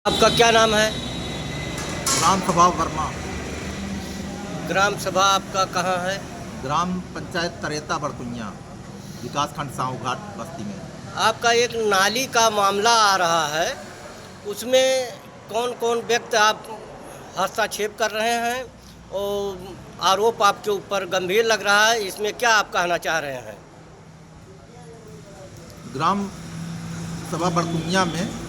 आपका क्या नाम है? ग्राम सभा वर्मा। ग्राम सभा आपका कहाँ है? ग्राम पंचायत तरेता बरतुनिया, विकासखंड साहू घाट बस्ती में। आपका एक नाली का मामला आ रहा है, उसमें कौन कौन व्यक्ति आप हस्तक्षेप कर रहे हैं और आरोप आपके ऊपर गंभीर लग रहा है, इसमें क्या आप कहना चाह रहे हैं? ग्राम सभा बरतुनिया में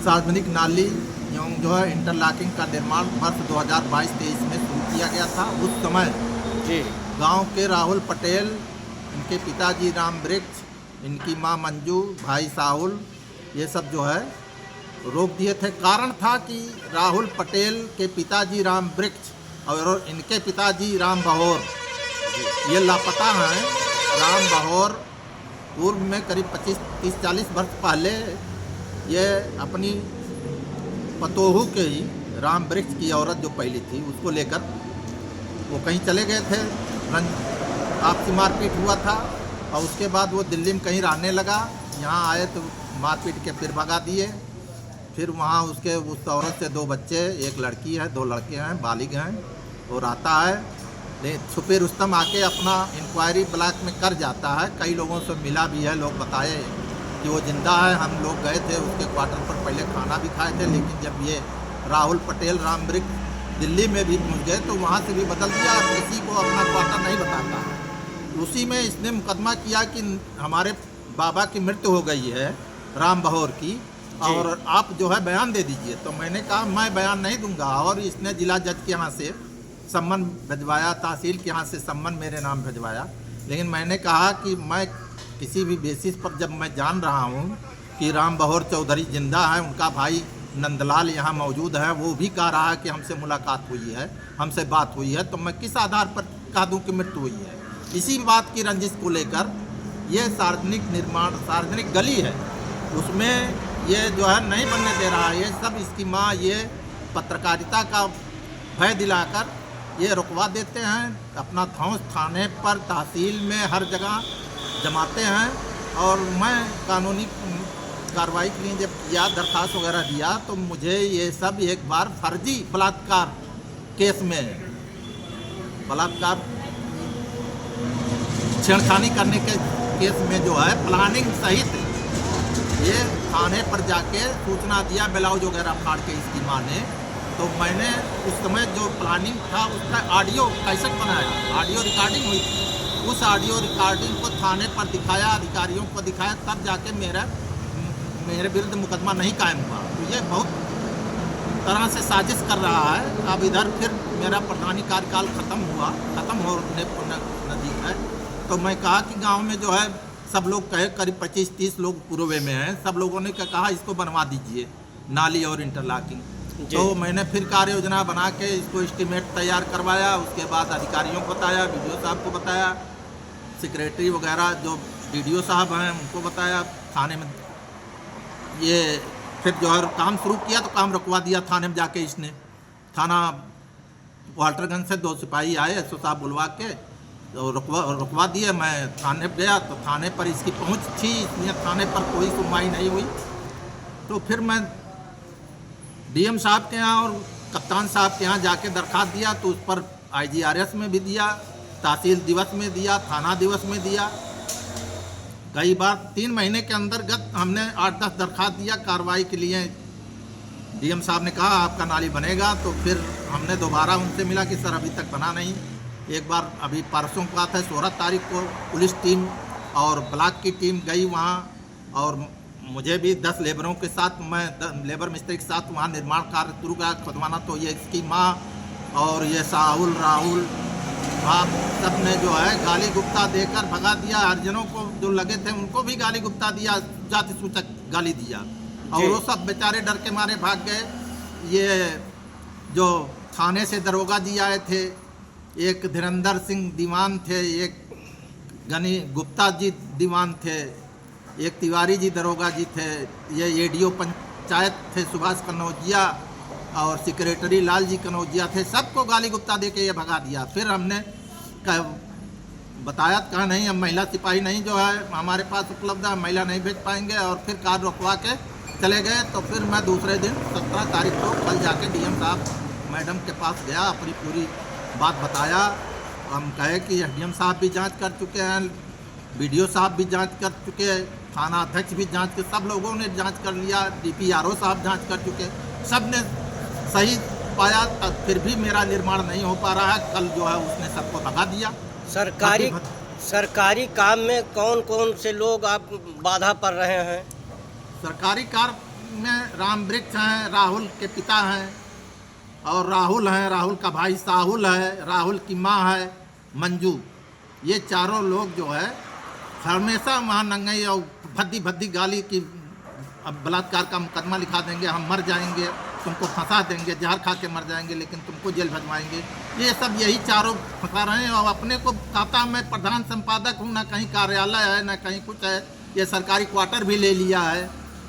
सार्वजनिक नाली एवं जो है इंटरलॉकिंग का निर्माण वर्ष 2022-23 में शुरू किया गया था। उस समय जी। गांव के राहुल पटेल, इनके पिताजी राम वृक्ष, इनकी मां मंजू, भाई साहुल, ये सब जो है रोक दिए थे। कारण था कि राहुल पटेल के पिताजी राम वृक्ष और इनके पिताजी राम बहोर ये लापता हैं। राम बहोर पूर्व में करीब 25-30-40 वर्ष पहले ये अपनी पतोहू के ही राम वृक्ष की औरत जो पहली थी उसको लेकर वो कहीं चले गए थे। आपसी मारपीट हुआ था और उसके बाद वो दिल्ली में कहीं रहने लगा। यहाँ आए तो मारपीट के फिर भगा दिए। फिर वहाँ उसके उस औरत से 2 बच्चे, एक लड़की है, 2 लड़के हैं, बालिग हैं। वो रहता है, लेकिन छुपे रुस्तम आके अपना इंक्वायरी ब्लॉक में कर जाता है। कई लोगों से मिला भी है, लोग बताए कि वो जिंदा है। हम लोग गए थे उसके क्वार्टर पर, पहले खाना भी खाए थे, लेकिन जब ये राहुल पटेल राम वृक्ष दिल्ली में भी पहुँच गए तो वहाँ से भी बदल दिया। किसी को अपना क्वार्टर नहीं बताता है। उसी में इसने मुकदमा किया कि हमारे बाबा की मृत्यु हो गई है, राम बहोर की, और आप जो है बयान दे दीजिए। तो मैंने कहा मैं बयान नहीं दूंगा, और इसने जिला जज के यहाँ से सम्मन भिजवाया, तहसील के यहाँ से सम्मन मेरे नाम भिजवाया। लेकिन मैंने कहा कि मैं किसी भी बेसिस पर, जब मैं जान रहा हूँ कि राम बहोर चौधरी जिंदा है, उनका भाई नंदलाल यहाँ मौजूद है, वो भी कह रहा है कि हमसे मुलाकात हुई है, हमसे बात हुई है, तो मैं किस आधार पर कह दूँ कि मृत्यु हुई है? इसी बात की रंजिश को लेकर ये सार्वजनिक निर्माण, सार्वजनिक गली है, उसमें ये जो है नहीं बनने दे रहा है। ये सब इसकी माँ ये पत्रकारिता का भय दिलाकर ये रुकवा देते हैं। अपना धौंस थाने पर, तहसील में, हर जगह जमाते हैं। और मैं कानूनी कार्रवाई के लिए जब किया, दरख्वास्त वगैरह दिया, तो मुझे ये सब एक बार फर्जी बलात्कार केस में, बलात्कार छेड़खानी करने के केस में जो है प्लानिंग सहित ये थाने पर जाके सूचना दिया, ब्लाउज वगैरह फाड़ के इसकी माँ ने। तो मैंने उस समय जो प्लानिंग था उसका ऑडियो कैसेट बनाया, ऑडियो रिकॉर्डिंग हुई थी। उस ऑडियो रिकॉर्डिंग को थाने पर दिखाया, अधिकारियों को दिखाया, तब जाके मेरे विरुद्ध मुकदमा नहीं कायम हुआ। तो ये बहुत तरह से साजिश कर रहा है। अब इधर फिर मेरा प्रधानी कार्यकाल ख़त्म होने नज़दीक है। तो मैं कहा कि गांव में जो है सब लोग कहे, करीब 25-30 लोग पूर्वे में हैं, सब लोगों ने कहा इसको बनवा दीजिए, नाली और इंटरलॉकिंग। तो मैंने फिर कार्य योजना बना के इसको एस्टीमेट तैयार करवाया। उसके बाद अधिकारियों को बताया, वीडियो साहब को बताया, सेक्रेटरी वगैरह जो डीडीओ साहब हैं उनको बताया। थाने में ये फिर जो है काम शुरू किया, तो काम रुकवा दिया थाने में जाके इसने। थाना वाल्टरगंज से 2 सिपाही आए, एसओ साहब बुलवा के तो रुकवा दिए। मैं थाने गया तो थाने पर इसकी पहुंच थी, इसलिए थाने पर कोई सुनवाई नहीं हुई। तो फिर मैं डीएम साहब के यहाँ और कप्तान साहब के यहाँ जाके दरख्वास्त दिया, तो उस पर IGRS में भी दिया, तहसील दिवस में दिया, थाना दिवस में दिया। कई बार 3 महीने के अंतर्गत हमने 8-10 दरख्वास्त दिया कार्रवाई के लिए। डीएम साहब ने कहा आपका नाली बनेगा, तो फिर हमने दोबारा उनसे मिला कि सर अभी तक बना नहीं। एक बार अभी परसों का था 16 तारीख को पुलिस टीम और ब्लॉक की टीम गई वहाँ, और मुझे भी 10 लेबरों के साथ, मैं लेबर मिस्त्री के साथ वहाँ निर्माण कार्य शुरू किया खुदवाना। तो ये इसकी माँ और ये साहुल, राहुल, आप सब ने जो है गाली गुप्ता देकर भगा दिया। हरिजनों को जो लगे थे उनको भी गाली गुप्ता दिया, जाति सूचक गाली दिया, और वो सब बेचारे डर के मारे भाग गए। ये जो थाने से दरोगा जी आए थे, एक धीरेंद्र सिंह दीवान थे, एक गनी गुप्ता जी दीवान थे, एक तिवारी जी दरोगा जी थे, ये एडीओ पंचायत थे सुभाष कनौजिया, और सेक्रेटरी लाल जी कनौजिया थे। सबको गाली गुप्ता दे के ये भगा दिया। फिर हमने बताया, कहा नहीं, हम महिला सिपाही नहीं जो है हमारे पास उपलब्ध है, महिला नहीं भेज पाएंगे, और फिर कार रुकवा के चले गए। तो फिर मैं दूसरे दिन 17 तारीख को कल जाके डीएम साहब मैडम के पास गया, अपनी पूरी बात बताया। हम कहे कि डीएम साहब भी जांच कर चुके हैं, बीडीओ साहब भी जांच कर चुके हैं, थाना अध्यक्ष भी जांच कर, सब लोगों ने जांच कर लिया, डीपीआरओ साहब जांच कर चुके, सब ने सही पाया। तब फिर भी मेरा निर्माण नहीं हो पा रहा है। कल जो है उसने सबको भगा दिया। सरकारी काम में कौन कौन से लोग आप बाधा पड़ रहे हैं? सरकारी कार्य में राम वृक्ष हैं, राहुल के पिता हैं, और राहुल हैं, राहुल का भाई साहुल है, राहुल की माँ है मंजू। ये चारों लोग जो है हमेशा वहाँ नंगई और भद्दी भद्दी गाली की, अब बलात्कार का मुकदमा लिखा देंगे, हम मर जाएंगे, तुमको फंसा देंगे, जहर खा के मर जाएंगे, लेकिन तुमको जेल भजवाएंगे। ये सब यही चारों फंसा रहे हैं। और अपने को कहता मैं प्रधान संपादक हूँ, ना कहीं कार्यालय है, ना कहीं कुछ है। ये सरकारी क्वार्टर भी ले लिया है,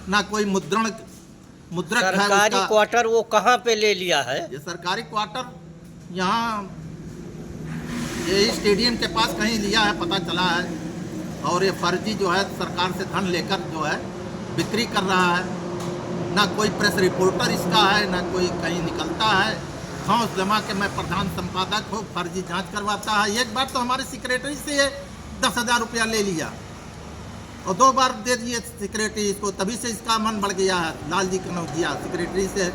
ना कोई मुद्रक है। सरकारी क्वार्टर वो कहाँ पे ले लिया है? ये सरकारी क्वार्टर यहाँ ये स्टेडियम के पास कहीं लिया है, पता चला है। और ये फर्जी जो है सरकार से धन लेकर जो है बिक्री कर रहा है। ना कोई प्रेस रिपोर्टर इसका है, ना कोई कहीं निकलता है। घौंस जमा के मैं प्रधान संपादक हूँ, फर्जी जांच करवाता है। एक बार तो हमारे सेक्रेटरी से 10,000 रुपया ले लिया और 2 बार दे दिए सेक्रेटरी इसको। तभी से इसका मन बढ़ गया है। लाल जी कनौजिया सेक्रेटरी से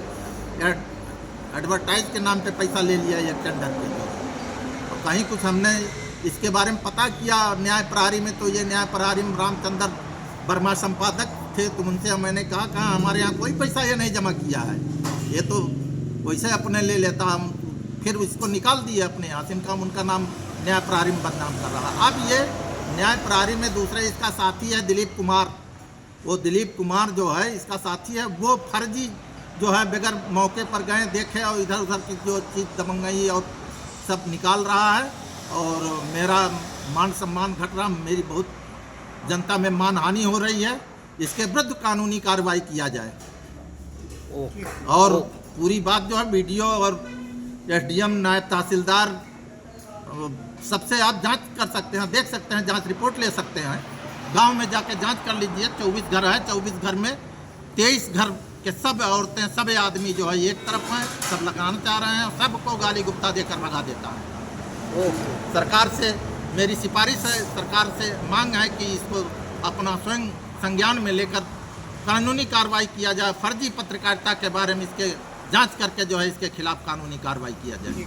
एडवर्टाइज के नाम पे पैसा ले लिया ये टेंडर के। और कहीं कुछ हमने इसके बारे में पता किया न्याय प्रहरी में, तो ये न्याय प्रहरी में रामचंद्र वर्मा संपादक थे। तो उनसे मैंने कहा हमारे यहाँ कोई पैसा ये नहीं जमा किया है, ये तो वैसे अपने ले लेता। हम फिर इसको निकाल दिए अपने यहाँ से। उनका नाम न्याय प्रहरी में बदनाम कर रहा। अब ये न्याय प्रहरी में दूसरे इसका साथी है दिलीप कुमार। वो दिलीप कुमार जो है इसका साथी है, वो फर्जी जो है बगैर मौके पर गए देखे और इधर उधर की जो चीज़ दबंगई और सब निकाल रहा है। और मेरा मान सम्मान घट रहा, मेरी बहुत जनता में मानहानि हो रही है। इसके विरुद्ध कानूनी कार्रवाई किया जाए। और पूरी बात जो है वीडियो और एसडीएम, नायब तहसीलदार, सबसे आप जांच कर सकते हैं, देख सकते हैं, जांच रिपोर्ट ले सकते हैं। गांव में जाके जांच कर लीजिए। 24 घर है, 24 घर में 23 घर के सब औरतें, सब आदमी जो है एक तरफ हैं, सब लगाना चाह रहे हैं, सबको गाली गुप्ता देकर भगा देता है। सरकार से मेरी सिफारिश है, सरकार से मांग है कि इसको अपना स्वयं संज्ञान में लेकर कानूनी कार्रवाई किया जाए। फर्जी पत्रकारिता के बारे में इसके जांच करके जो है इसके खिलाफ कानूनी कार्रवाई किया जाए।